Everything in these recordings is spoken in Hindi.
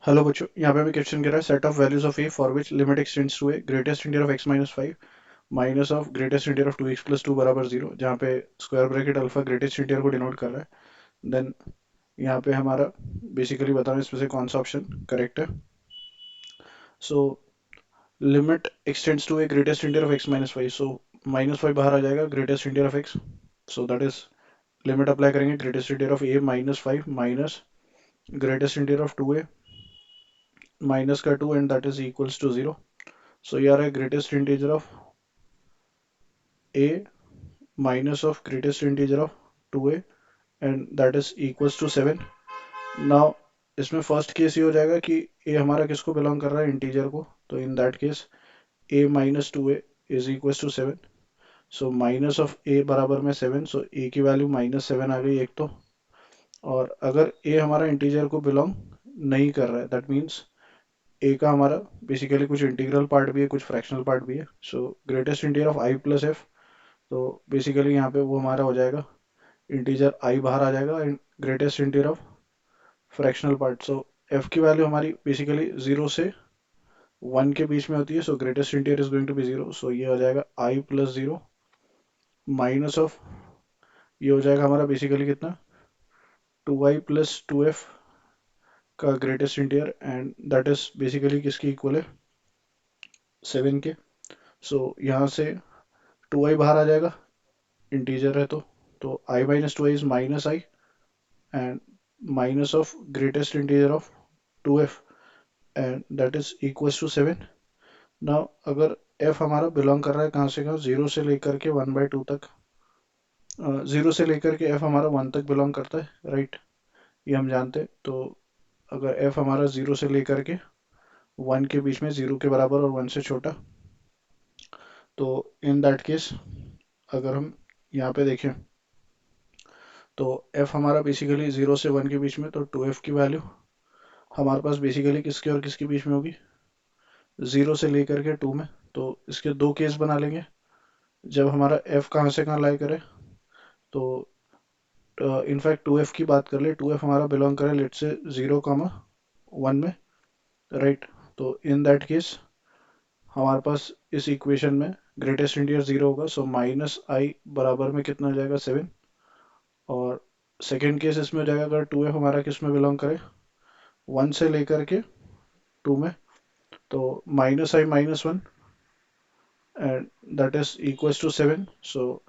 हेलो बच्चों, यहाँ पे हमें क्वेश्चन कह रहा है set of values of a for which limit extends to a greatest integer of x minus five minus of greatest integer of two x plus two बराबर जीरो, जहाँ पे square bracket alpha greatest integer को डिनोट कर रहा है। देन यहाँ पे हमारा बेसिकली बताना इसमें से कौन सा ऑप्शन करेक्ट है। So limit extends to a greatest integer of x minus five, so minus five बाहर आ जाएगा, greatest integer of x, so that is limit apply करेंगे greatest integer of a minus five minus greatest integer of two a minus का two and that is equals to zero. So ये आ रहा है greatest integer of a minus of greatest integer of 2a and that is equals to 7। now इसमें फर्स्ट केस ये हो जाएगा कि a हमारा किसको बिलोंग कर रहा है, इंटीजर को, तो in that case a minus two a is equals to 7। So minus of a बराबर में 7, सो a की वैल्यू -7 आ गई एक तो। और अगर a हमारा इंटीजर को बिलोंग नहीं कर रहा है, दैट मीन्स a का हमारा बेसिकली कुछ इंटीग्रल पार्ट भी है, कुछ फ्रैक्शनल पार्ट भी है। So greatest integer of i plus F, तो बेसिकली यहाँ पे वो हमारा हो जाएगा इंटीजर आई बाहर आ जाएगा and greatest integer of fractional part. So f की वैल्यू हमारी बेसिकली जीरो से वन के बीच में होती है, so greatest integer is going to be zero, so ये हो जाएगा i plus zero minus of, ये हो जाएगा हमारा बेसिकली कितना, two i plus two f का greatest integer and that is basically किसकी इक्वल है, 7 के। सो यहाँ से टू आई बाहर आ जाएगा, इंटीजर है तो i minus two i is minus i and minus of greatest integer of two f and that is equals to 7। Now अगर f हमारा बिलोंग कर रहा है कहाँ से कहाँ, जीरो से लेकर के 1/2 तक, जीरो से लेकर के f हमारा 1 तक बिलोंग करता है, राइट, ये हम जानते हैं। तो अगर f हमारा जीरो से लेकर के 1 के बीच में, जीरो के बराबर और 1 से छोटा, तो इन दैट केस अगर हम यहाँ पे देखें तो f हमारा बेसिकली जीरो से 1 के बीच में, तो 2f की वैल्यू हमारे पास बेसिकली किसके और किसके बीच में होगी, जीरो से लेकर के 2 में। तो इसके दो केस बना लेंगे, जब हमारा f कहाँ से कहाँ लाई करे, तो इनफैक्ट 2f की बात कर ले, 2f हमारा बिलोंग करे लेट से 0, 1 में, राइट। तो इन दैट केस हमारे पास इस इक्वेशन में ग्रेटेस्ट इंटीजर जीरो होगा, सो माइनस आई बराबर में कितना हो जाएगा, 7। और सेकेंड केस इसमें हो जाएगा अगर 2f हमारा किस में बिलोंग करे, 1 से लेकर के 2 में, तो -i-1 and that is equals to 7। So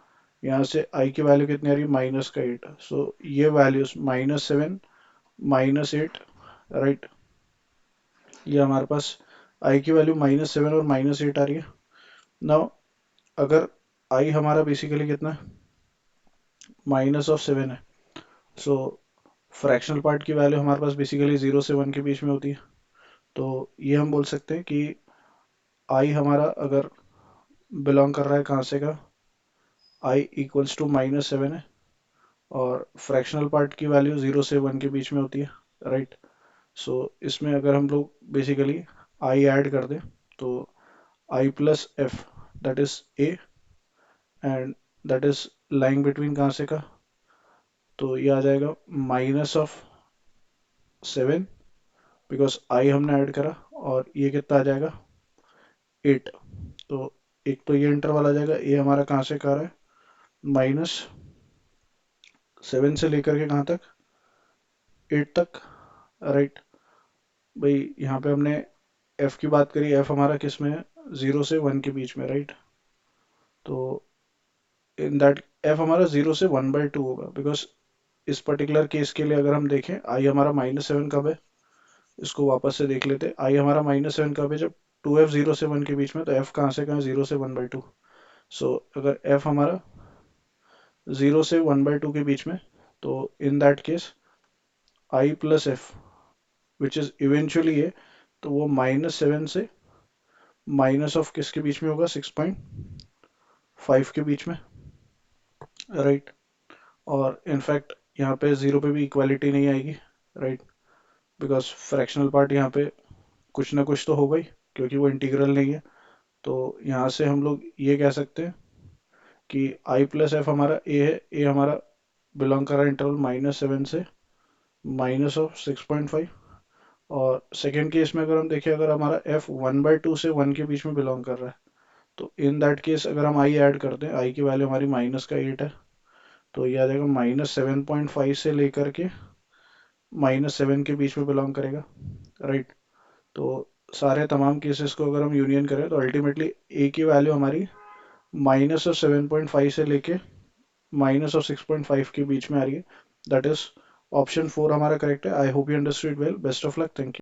यहाँ से i की वैल्यू कितनी आ रही है, माइनस का 8। सो ये वैल्यूज -7 -8, राइट, ये हमारे पास i की वैल्यू -7 और -8 आ रही है। नाउ अगर i हमारा बेसिकली कितना है, -7 है, सो फ्रैक्शनल पार्ट की वैल्यू हमारे पास बेसिकली 0 से 1 के बीच में होती है। तो ये हम बोल सकते हैं कि i हमारा अगर बिलोंग कर रहा है कहाँ से का, i इक्वल्स टू -7 है और फ्रैक्शनल पार्ट की वैल्यू 0 से 1 के बीच में होती है, राइट। सो इसमें अगर हम लोग बेसिकली i ऐड कर दें, तो i plus F that is a and that is lying between कहाँ से का, तो ये आ जाएगा -7 बिकॉज i हमने ऐड करा, और ये कितना आ जाएगा, 8। तो एक तो ये इंटरवल आ जाएगा, ये हमारा कहाँ से कहाँ है, -7 से लेकर के कहाँ तक, 8 तक, राइट। भाई यहाँ पे हमने f की बात करी, f हमारा किस में है, 0 से 1 के बीच में, राइट। तो इन दैट f हमारा 0 से 1/2 होगा, बिकॉज इस पर्टिकुलर केस के लिए अगर हम देखें i हमारा -7 कब है, इसको वापस से देख लेते हैं। i हमारा -7 कब है, जब 2f 0 से 1 के बीच में, तो f कहाँ से कहाँ, 0 से 1/2। सो अगर f हमारा 0 से 1/2 के बीच में, तो in that case i plus F which is eventually ये, तो वो -7 से माइनस ऑफ किसके बीच में होगा, 6.5 के बीच में, राइट। और इनफैक्ट यहाँ पे जीरो पे भी इक्वालिटी नहीं आएगी, राइट, बिकॉज फ्रैक्शनल पार्ट यहाँ पे कुछ ना कुछ तो होगा ही, क्योंकि वो इंटीग्रल नहीं है। तो यहाँ से हम लोग ये कह सकते हैं कि i प्लस एफ हमारा a है, a हमारा बिलोंग कर रहा है इंटरवल -7 से माइनस ऑफ 6.5, और सेकेंड केस में अगर हम देखें, अगर हमारा एफ 1/2 से 1 के बीच में बिलोंग कर रहा है, तो इन दैट केस अगर हम आई ऐड करते हैं, आई की वैल्यू हमारी -8 है, तो ये आ जाएगा -7.5 से लेकर के -7 के बीच में बिलोंग करेगा, राइट। तो सारे तमाम केसेस को अगर हम यूनियन करें तो अल्टीमेटली ए की वैल्यू हमारी -7.5 से लेके -6.5 के बीच में आ रही है। दैट इज ऑप्शन 4 हमारा करेक्ट है। I hope you understood well. Best of luck. Thank you.